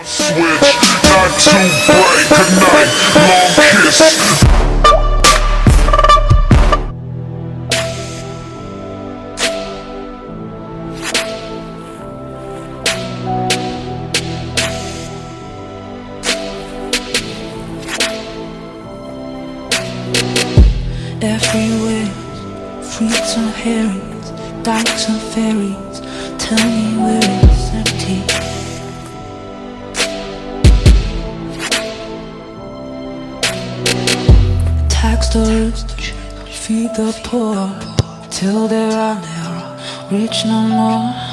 Switch, not too bright, good night, long kiss. Everywhere, fruits and herrings, dykes and fairies. Tell me where it's empty. Tax the rich, feed the poor, till there are no rich no more.